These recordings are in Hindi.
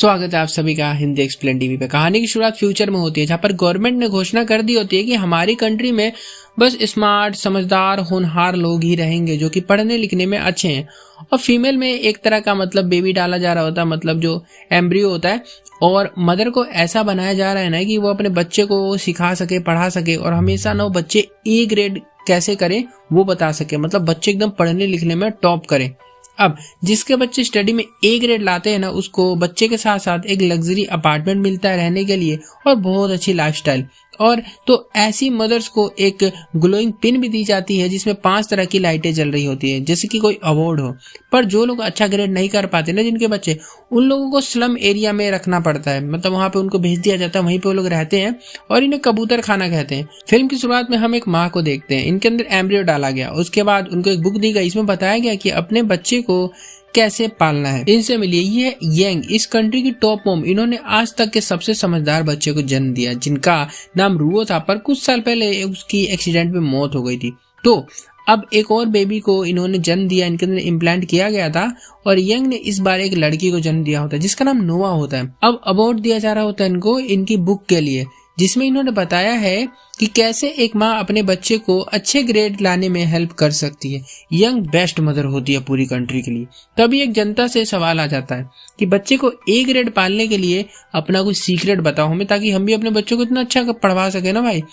स्वागत है आप सभी का हिंदी एक्सप्लेन टीवी पे। कहानी की शुरुआत फ्यूचर में होती है, जहाँ पर गवर्नमेंट ने घोषणा कर दी होती है कि हमारी कंट्री में बस स्मार्ट, समझदार, होनहार लोग ही रहेंगे जो कि पढ़ने लिखने में अच्छे हैं। और फीमेल में एक तरह का मतलब बेबी डाला जा रहा होता है, मतलब जो एम्ब्रियो होता है, और मदर को ऐसा बनाया जा रहा है ना कि वो अपने बच्चे को सिखा सके, पढ़ा सके, और हमेशा ना वो बच्चे ए ग्रेड कैसे करें वो बता सके, मतलब बच्चे एकदम पढ़ने लिखने में टॉप करें। अब जिसके बच्चे स्टडी में ए ग्रेड लाते हैं ना, उसको बच्चे के साथ साथ एक लग्जरी अपार्टमेंट मिलता है रहने के लिए और बहुत अच्छी लाइफस्टाइल। और तो ऐसी मदर्स को एक ग्लोइंग पिन भी दी जाती है जिसमें 5 तरह की लाइटें जल रही होती है, जैसे कि कोई अवार्ड हो। पर जो लोग अच्छा ग्रेड नहीं कर पाते ना, जिनके बच्चे, उन लोगों को स्लम एरिया में रखना पड़ता है, मतलब वहां पे उनको भेज दिया जाता है, वहीं पे वो लोग रहते हैं और इन्हें कबूतर खाना कहते हैं। फिल्म की शुरुआत में हम एक माँ को देखते हैं, इनके अंदर एम्ब्रियो डाला गया, उसके बाद उनको एक बुक दी गई, इसमें बताया गया कि अपने बच्चे को कैसे पालना है। इनसे मिलिए, ये यंग, इस कंट्री की टॉप मॉम, इन्होंने आज तक के सबसे समझदार बच्चे को जन्म दिया, जिनका नाम रुओ था, पर कुछ साल पहले उसकी एक्सीडेंट में मौत हो गई थी। तो अब एक और बेबी को इन्होंने जन्म दिया, इनके अंदर इम्प्लांट किया गया था, और यंग ने इस बार एक लड़की को जन्म दिया होता है जिसका नाम नोआ होता है। अब अवार्ड दिया जा रहा होता है इनको इनकी बुक के लिए, जिसमें इन्होंने बताया है कि कैसे एक माँ अपने बच्चे को अच्छे ग्रेड लाने में हेल्प कर सकती है। यंग बेस्ट मदर होती है पूरी कंट्री के लिए। तभी एक जनता से सवाल आ जाता है कि बच्चे को ए ग्रेड पालने के लिए अपना कुछ सीक्रेट बताओ हमें, ताकि हम भी अपने बच्चों को इतना अच्छा पढ़वा सके ना भाई।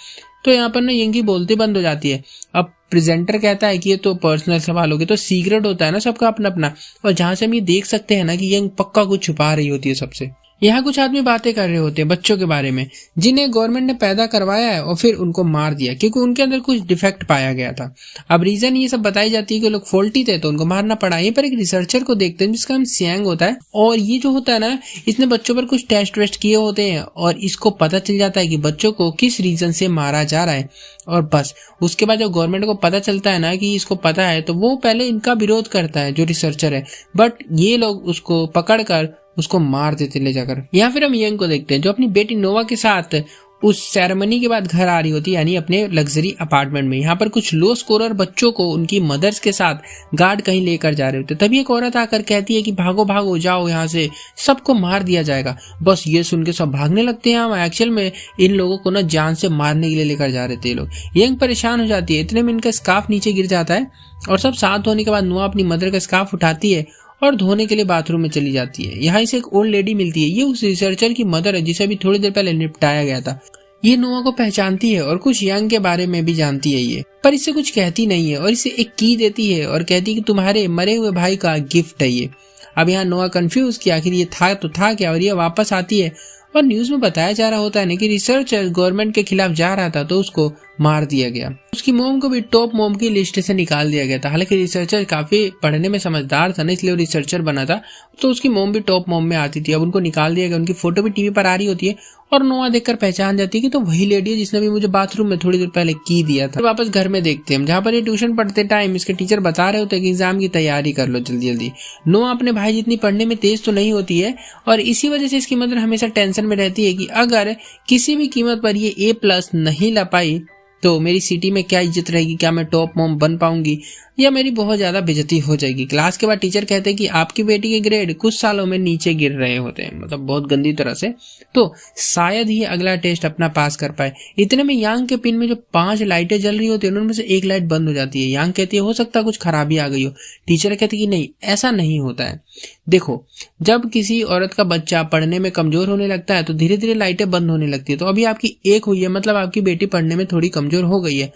तो यहाँ पर ना यंग की बोलती बंद हो जाती है। अब प्रेजेंटर कहता है कि ये तो पर्सनल सवाल हो गए, तो सीक्रेट होता है ना सबका अपना अपना, और जहां से हम ये देख सकते हैं ना कि यंग पक्का कुछ छुपा रही होती है सबसे। यहाँ कुछ आदमी बातें कर रहे होते हैं बच्चों के बारे में जिन्हें गवर्नमेंट ने पैदा करवाया है और फिर उनको मार दिया क्योंकि उनके अंदर कुछ डिफेक्ट पाया गया था। अब रीजन ये सब बताई जाती है कि लोग फॉल्टी थे तो उनको मारना पड़ा। यहीं पर एक रिसर्चर को देखते हैं जिसका नाम सियांग होता है, और ये जो होता है ना, इसने बच्चों पर कुछ टेस्ट वेस्ट किए होते हैं और इसको पता चल जाता है कि बच्चों को किस रीजन से मारा जा रहा है। और बस उसके बाद जब गवर्नमेंट को पता चलता है ना कि इसको पता है, तो वो पहले इनका विरोध करता है जो रिसर्चर है, बट ये लोग उसको पकड़ कर उसको मार देते ले जाकर। या फिर हम यंग को देखते हैं जो अपनी बेटी नोवा के साथ उस सेरेमनी के बाद घर आ रही होती है, यानी अपने लग्जरी अपार्टमेंट में। यहाँ पर कुछ लो स्कोरर बच्चों को उनकी मदर्स के साथ गार्ड कहीं लेकर जा रहे होते। तभी एक औरत आकर कहती है कि भागो भागो, जाओ यहाँ से, सबको मार दिया जाएगा। बस ये सुन के सब भागने लगते हैं। हम एक्चुअल में इन लोगों को ना जान से मारने के लिए लेकर जा रहे थे लोग। यंग परेशान हो जाती है, इतने में इनका स्कार्फ नीचे गिर जाता है और सब शांत होने के बाद नोआ अपनी मदर का स्कार्फ उठाती है और धोने के लिए बाथरूम में चली जाती है। यहाँ इसे एक ओल्ड लेडी मिलती है, ये उस रिसर्चर की मदर है जिसे अभी थोड़ी देर पहले निपटाया गया था। ये नोआ को पहचानती है और कुछ यंग के बारे में भी जानती है ये, पर इससे कुछ कहती नहीं है और इसे एक की देती है और कहती है कि तुम्हारे मरे हुए भाई का गिफ्ट है ये। अब यहाँ नोआ कंफ्यूज कि आखिर ये था तो था क्या, और ये वापस आती है और न्यूज में बताया जा रहा होता है ना कि रिसर्चर गवर्नमेंट के खिलाफ जा रहा था तो उसको मार दिया गया। उसकी मोम को भी टॉप मोम की लिस्ट से निकाल दिया गया था। हालांकि रिसर्चर काफी पढ़ने में समझदार था ना, इसलिए वो रिसर्चर बना था, तो उसकी मोम भी टॉप मोम में आती थी। अब उनको निकाल दिया गया, उनकी फोटो भी टीवी पर आ रही होती है और नोआ देखकर पहचान जाती है कि तो वही लेडी है जिसने भी मुझे बाथरूम में थोड़ी देर पहले की दिया था। वापस घर में देखते हैं जहाँ पर ये ट्यूशन पढ़ते टाइम इसके टीचर बता रहे होते हैं कि एग्जाम की तैयारी कर लो जल्दी जल्दी। नोआ अपने भाई जितनी पढ़ने में तेज तो नहीं होती है और इसी वजह से इसकी मदर हमेशा टेंशन में रहती है कि अगर किसी भी कीमत पर ये A+ नहीं ला पाई तो मेरी सिटी में क्या इज्जत रहेगी, क्या मैं टॉप मॉम बन पाऊंगी या मेरी बहुत ज्यादा बेइज्जती हो जाएगी। क्लास के बाद टीचर कहते हैं कि आपकी बेटी के ग्रेड कुछ सालों में नीचे गिर रहे होते हैं, मतलब बहुत गंदी तरह से, तो शायद ही अगला टेस्ट अपना पास कर पाए। इतने में यांग के पिन में जो 5 लाइटें जल रही होती है उनमें से एक लाइट बंद हो जाती है। यांग कहती है हो सकता है कुछ खराबी आ गई हो। टीचर कहती है कि नहीं, ऐसा नहीं होता है। देखो, जब किसी औरत का बच्चा पढ़ने में कमजोर होने लगता है तो धीरे धीरे लाइटें बंद होने लगती है। तो अभी आपकी एक हुई है, मतलब आपकी बेटी पढ़ने में थोड़ी कमजोर हो गई है।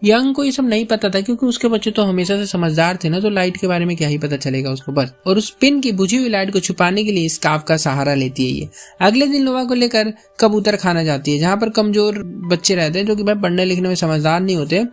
यंग को ये सब नहीं पता था क्योंकि उसके बच्चे तो हमेशा से समझदार थे ना, तो लाइट के बारे में क्या ही पता चलेगा उसको बस। और उस पिन की बुझी हुई लाइट को छुपाने के लिए स्कार्फ का सहारा लेती है ये। अगले दिन नोआ को लेकर कबूतर खाना जाती है जहाँ पर कमजोर बच्चे रहते हैं जो कि भाई पढ़ने लिखने में समझदार नहीं होते,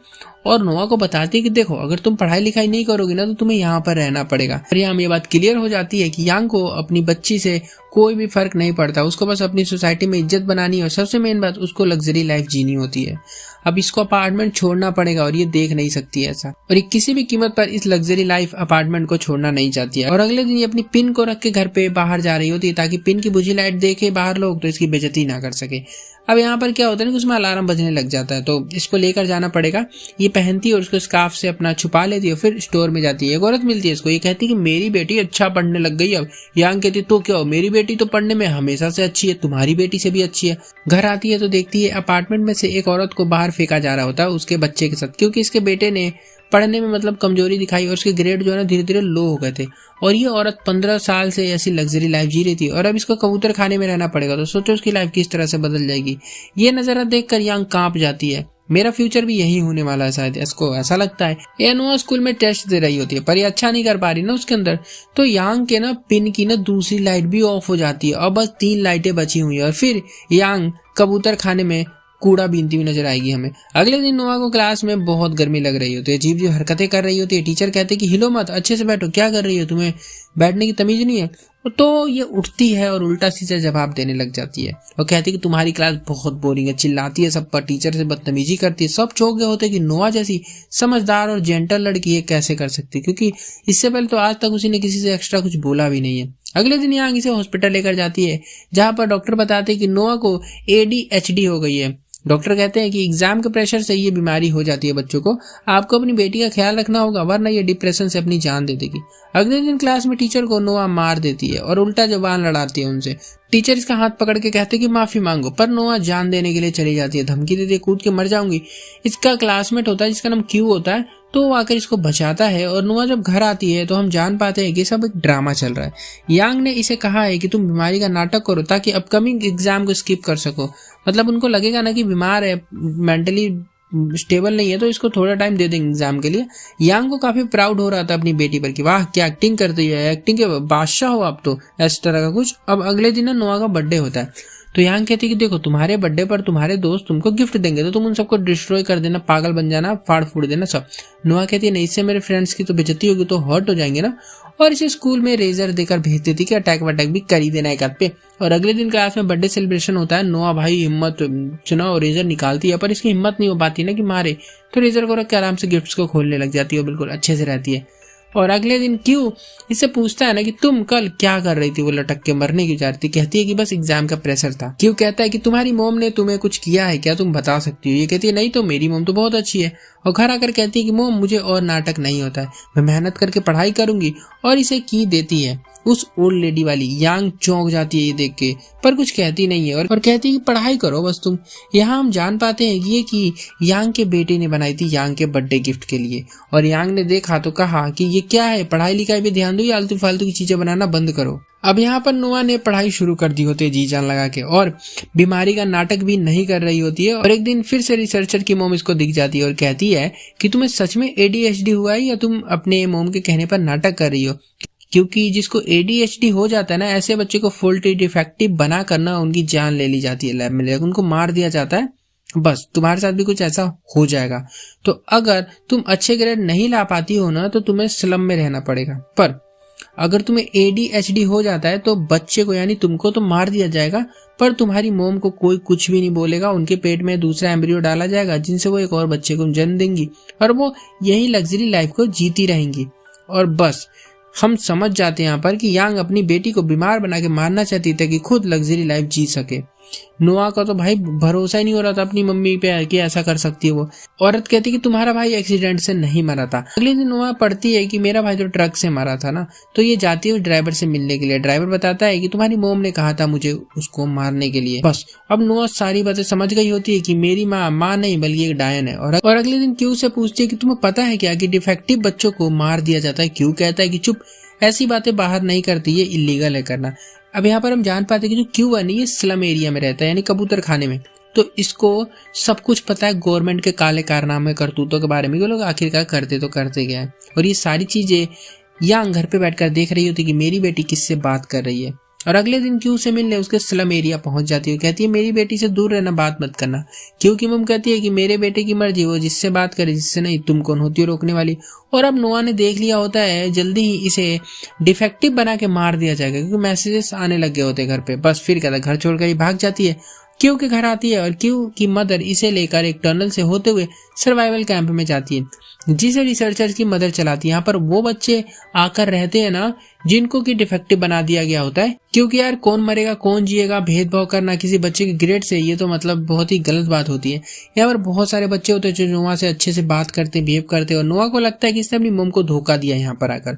और नोआ को बताती है कि देखो अगर तुम पढ़ाई लिखाई नहीं करोगी ना तो तुम्हें यहाँ पर रहना पड़ेगा। और यहाँ ये बात क्लियर हो जाती है कि यांग को अपनी बच्ची से कोई भी फर्क नहीं पड़ता, उसको बस अपनी सोसाइटी में इज्जत बनानी है और सबसे मेन बात उसको लग्जरी लाइफ जीनी होती है। अब इसको अपार्टमेंट छोड़ना पड़ेगा और ये देख नहीं सकती है ऐसा, और ये किसी भी कीमत पर इस लग्जरी लाइफ अपार्टमेंट को छोड़ना नहीं चाहती है। और अगले दिन ये अपनी पिन को रख के घर पे बाहर जा रही होती है ताकि पिन की बुझी लाइट देखे बाहर लोग तो इसकी बेइज्जती ना कर सके। अब यहाँ पर क्या होता है ना कि उसमें अलार्म बजने लग जाता है, तो इसको लेकर जाना पड़ेगा। ये पहनती है और उसको स्कार्फ से अपना छुपा लेती है, फिर स्टोर में जाती है। एक औरत मिलती है इसको, ये कहती है कि मेरी बेटी अच्छा पढ़ने लग गई अब। यांग कहती है तो क्या हो, मेरी बेटी तो पढ़ने में हमेशा से अच्छी है, तुम्हारी बेटी से भी अच्छी है। घर आती है तो देखती है अपार्टमेंट में से एक औरत को बाहर फेंका जा रहा होता है उसके बच्चे के साथ, क्योंकि इसके बेटे ने पढ़ने में मतलब कमजोरी दिखाई और उसके ग्रेड जो है ना धीरे धीरे लो हो गए थे। और ये औरत 15 साल से ऐसी लग्जरी लाइफ जी रही थी और अब इसको कबूतर खाने में रहना पड़ेगा, तो सोचो उसकी लाइफ किस तरह से बदल जाएगी। ये नजारा देखकर यांग कांप जाती है, मेरा फ्यूचर भी यही होने वाला है शायद, इसको ऐसा लगता है। ये नोआ स्कूल में टेस्ट दे रही होती है पर ये अच्छा नहीं कर पा रही ना उसके अंदर, तो यांग के ना पिन की ना दूसरी लाइट भी ऑफ हो जाती है और बस 3 लाइटें बची हुई है और फिर यांग कबूतर खाने में कूड़ा बीनती हुई नजर आएगी हमें। अगले दिन नोआ को क्लास में बहुत गर्मी लग रही होती है, अजीब जो हरकतें कर रही होती है। टीचर कहते हैं कि हिलो मत, अच्छे से बैठो, क्या कर रही हो, तुम्हें बैठने की तमीज नहीं है। तो ये उठती है और उल्टा सीधा जवाब देने लग जाती है और कहती है कि तुम्हारी क्लास बहुत बोरिंग है, चिल्लाती है सब पर, टीचर से बदतमीजी करती है। सब चौंक गए होते हैं कि नोआ जैसी समझदार और जेंटल लड़की ये कैसे कर सकती है, क्योंकि इससे पहले तो आज तक उसी ने किसी से एक्स्ट्रा कुछ बोला भी नहीं है। अगले दिन यांग इसे हॉस्पिटल लेकर जाती है जहां पर डॉक्टर बताते हैं कि नोआ को ADHD हो गई है। डॉक्टर कहते हैं कि एग्जाम के प्रेशर से ये बीमारी हो जाती है बच्चों को, आपको अपनी बेटी का ख्याल रखना होगा वरना ये डिप्रेशन से अपनी जान दे देगी। अगले दिन क्लास में टीचर को नोआ मार देती है और उल्टा जबान लड़ाती है उनसे। टीचर इसका हाथ पकड़ के कहते हैं कि माफी मांगो, पर नोआ जान देने के लिए चली जाती है, धमकी देती है कूद के मर जाऊंगी। इसका क्लासमेट होता है जिसका नाम क्यू होता है, तो वो आकर इसको बचाता है और नोआ जब घर आती है तो हम जान पाते हैं कि सब एक ड्रामा चल रहा है। यांग ने इसे कहा है कि तुम बीमारी का नाटक करो ताकि अपकमिंग एग्जाम को स्किप कर सको। मतलब उनको लगेगा ना कि बीमार है, मेंटली स्टेबल नहीं है, तो इसको थोड़ा टाइम दे देंगे एग्जाम के लिए। यांग को काफी प्राउड हो रहा था अपनी बेटी पर कि वाह क्या एक्टिंग करती है, एक्टिंग के बादशाह हो आप तो, इस तरह का कुछ। अब अगले दिन नोआ का बर्थडे होता है तो यांग कहती है कि देखो तुम्हारे बर्थडे पर तुम्हारे दोस्त तुमको गिफ्ट देंगे तो तुम उन सबको डिस्ट्रॉय कर देना, पागल बन जाना, फाड़ फूड़ देना सब। नोआ कहती है नहीं, इससे मेरे फ्रेंड्स की तो बेइज्जती होगी, तो हर्ट हो जाएंगे ना, और इसे स्कूल में रेजर देकर भेज देती कि अटैक वटैक भी कर ही देना एक हाथ पे। और अगले दिन क्लास में बर्थडे सेलिब्रेशन होता है। नोआ भाई हिम्मत चुना और रेजर निकालती है पर इसकी हिम्मत नहीं हो पाती ना कि मारे, तो रेजर को रख के आराम से गिफ्ट्स को खोलने लग जाती है और बिल्कुल अच्छे से रहती है। और अगले दिन क्यों इससे पूछता है ना कि तुम कल क्या कर रही थी, वो लटक के मरने की जा रही थी। कहती है कि बस एग्जाम का प्रेशर था। क्यों कहता है कि तुम्हारी मॉम ने तुम्हें कुछ किया है क्या, तुम बता सकती हो। ये कहती है नहीं तो मेरी मॉम तो बहुत अच्छी है। और घर आकर कहती है कि मॉम मुझे और नाटक नहीं होता है, मैं मेहनत करके पढ़ाई करूंगी, और इसे की देती है उस ओल्ड लेडी वाली। यांग चौंक जाती है ये देख के पर कुछ कहती नहीं है और कहती है कि पढ़ाई करो बस तुम। यहाँ हम जान पाते हैं ये कि यांग के बेटे ने बनाई थी यांग के बर्थडे गिफ्ट के लिए, और यांग ने देखा तो कहा कि ये क्या है, पढ़ाई लिखाई पे ध्यान दो, ये आलतू फालतू की चीजें बनाना बंद करो। अब यहाँ पर नोआ ने पढ़ाई शुरू कर दी होती है जी जान लगा के, और बीमारी का नाटक भी नहीं कर रही होती है। और एक दिन फिर से रिसर्चर की मोम इसको दिख जाती है और कहती है कि तुम्हें सच में ADHD हुआ है या तुम अपने मोम के कहने पर नाटक कर रही हो। क्योंकि जिसको ADHD हो जाता है ना, ऐसे बच्चे को फुल डिफेक्टिव बना करना उनकी जान ले ली जाती है लैब में लेकर, उनको मार दिया जाता है। बस तुम्हारे साथ भी कुछ ऐसा हो जाएगा। तो अगर तुम अच्छे ग्रेड नहीं ला पाती हो ना तो तुम्हें स्लम में रहना पड़ेगा, पर अगर तुम्हें ADHD हो जाता है तो बच्चे को यानी तुमको तो मार दिया जाएगा, पर तुम्हारी मोम को कोई कुछ भी नहीं बोलेगा। उनके पेट में दूसरा एम्ब्रियो डाला जाएगा जिनसे वो एक और बच्चे को जन्म देंगी और वो यही लग्जरी लाइफ को जीती रहेंगी। और बस हम समझ जाते हैं यहाँ पर कि यांग अपनी बेटी को बीमार बना के मारना चाहती थी कि खुद लग्जरी लाइफ जी सके। नोआ का तो भाई भरोसा ही नहीं हो रहा था अपनी मम्मी पे कि ऐसा कर सकती है वो। औरत कहती कि तुम्हारा भाई एक्सीडेंट से नहीं मरा था। अगले दिन नोआ पढ़ती है कि मेरा भाई तो ट्रक से मरा था ना, तो ये जाती है ड्राइवर से मिलने के लिए। ड्राइवर बताता है कि तुम्हारी मोम ने कहा था मुझे उसको मारने के लिए। बस अब नोआ सारी बातें समझ गई होती है कि मेरी माँ नहीं बल्कि एक डायन है। और अगले दिन क्यू से पूछती है कि तुम्हें पता है क्या कि डिफेक्टिव बच्चों को मार दिया जाता है। क्यू कहता है कि चुप, ऐसी बातें बाहर नहीं करती, ये इलीगल है करना। अब यहाँ पर हम जान पाते हैं कि जो क्यू है ये स्लम एरिया में रहता है यानी कबूतर खाने में, तो इसको सब कुछ पता है गवर्नमेंट के काले कारनामे करतूतों के बारे में, वो लोग आखिरकार करते तो करते गए। और ये सारी चीजें यांग घर पे बैठकर देख रही होती कि मेरी बेटी किससे बात कर रही है। और अगले दिन क्यू से मिलने उसके स्लम एरिया पहुंच जाती है। कहती है मेरी बेटी से दूर रहना, बात मत करना। क्यू की मम कहती है कि मेरे बेटे की मर्जी, वो जिससे बात करे जिससे नहीं, तुम कौन होती हो रोकने वाली। और अब नोआ ने देख लिया होता है जल्दी ही इसे डिफेक्टिव बना के मार दिया जाएगा क्योंकि मैसेजेस आने लग गए होते घर पे। बस फिर कहता घर छोड़कर ही भाग जाती है। क्यू के घर आती है और क्यू की मदर इसे लेकर एक टनल से होते हुए सर्वाइवल कैंप में जाती है जिसे रिसर्चर्स की मदर चलाती है। यहाँ पर वो बच्चे आकर रहते हैं ना जिनको की डिफेक्टिव बना दिया गया होता है, क्योंकि यार कौन मरेगा कौन जिएगा भेदभाव करना किसी बच्चे के ग्रेड से, ये तो मतलब बहुत ही गलत बात होती है। यहाँ पर बहुत सारे बच्चे होते हैं जो नोआ से अच्छे से बात करते बिहेव करते और नोआ को लगता है कि इसने अपनी मम को धोखा दिया यहाँ पर आकर।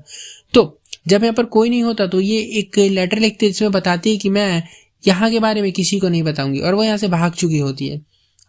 तो जब यहाँ पर कोई नहीं होता तो ये एक लेटर लिखती है जिसमें बताती है कि मैं यहाँ के बारे में किसी को नहीं बताऊंगी, और वो यहाँ से भाग चुकी होती है।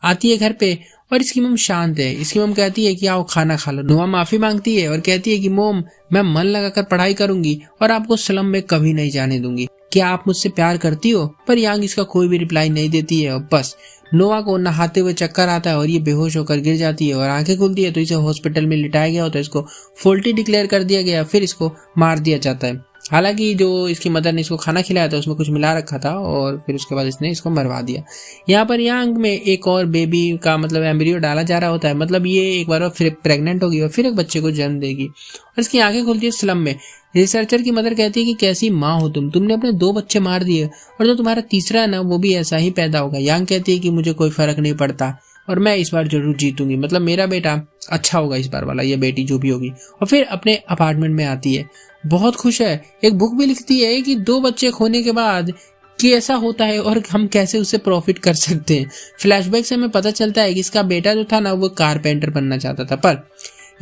आती है घर पे और इसकी मम शांत है। इसकी मम कहती है कि आओ खाना खा लो। नोआ माफी मांगती है और कहती है कि मोम मैं मन लगाकर पढ़ाई करूंगी और आपको स्लम में कभी नहीं जाने दूंगी, क्या आप मुझसे प्यार करती हो? पर यांग इसका कोई भी रिप्लाई नहीं देती है और बस नोआ को नहाते हुए चक्कर आता है और ये बेहोश होकर गिर जाती है और आंखें खुलती है तो इसे हॉस्पिटल में लिटाया गया होता है। इसको फॉल्टी डिक्लेयर कर दिया गया, फिर इसको मार दिया जाता है। हालांकि जो इसकी मदर ने इसको खाना खिलाया था उसमें कुछ मिला रखा था और फिर उसके बाद इसने इसको मरवा दिया। यहाँ पर यांग में एक और बेबी का मतलब एम्ब्रियो डाला जा रहा होता है, मतलब ये एक बार फिर प्रेग्नेंट होगी और फिर एक बच्चे को जन्म देगी और इसकी आंखें खुलती है स्लम में। रिसर्चर की मदर कहती है कि कैसी माँ हो तुमने अपने 2 बच्चे मार दिए और जो तुम्हारा तीसरा है ना वो भी ऐसा ही पैदा होगा। यांग कहती है कि मुझे कोई फर्क नहीं पड़ता और मैं इस बार जरूर जीतूंगी, मतलब मेरा बेटा अच्छा होगा इस बार वाला, ये बेटी जो भी होगी। और फिर अपने अपार्टमेंट में आती है, बहुत खुश है। एक बुक भी लिखती है कि 2 बच्चे खोने के बाद कि ऐसा होता है और हम कैसे उससे प्रॉफिट कर सकते हैं। फ्लैशबैक से हमें पता चलता है कि इसका बेटा जो था ना वो कारपेंटर बनना चाहता था, पर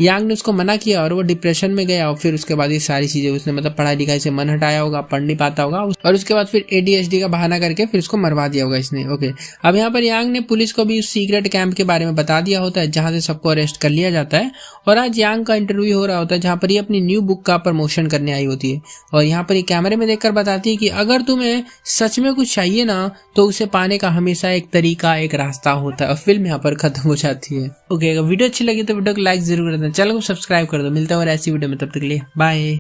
यांग ने उसको मना किया और वो डिप्रेशन में गया और फिर उसके बाद ये सारी चीजें उसने मतलब पढ़ाई लिखाई से मन हटाया होगा, पढ़ नहीं पाता होगा और उसके बाद फिर ADHD का बहाना करके फिर उसको मरवा दिया होगा इसने। ओके, अब यहाँ पर यांग ने पुलिस को भी उस सीक्रेट कैंप के बारे में बता दिया होता है जहां से सबको अरेस्ट कर लिया जाता है और आज यांग का इंटरव्यू हो रहा होता है जहां पर ये अपनी न्यू बुक का प्रमोशन करने आई होती है और यहाँ पर ये कैमरे में देखकर बताती है कि अगर तुम्हें सच में कुछ चाहिए ना तो उसे पाने का हमेशा एक तरीका एक रास्ता होता है और फिल्म यहाँ पर खत्म हो जाती है। ओके, अगर वीडियो अच्छी लगी तो वीडियो को लाइक जरूर कर देना, चैनल को सब्सक्राइब कर दो। मिलता है और ऐसी वीडियो में, तब तक के लिए बाय।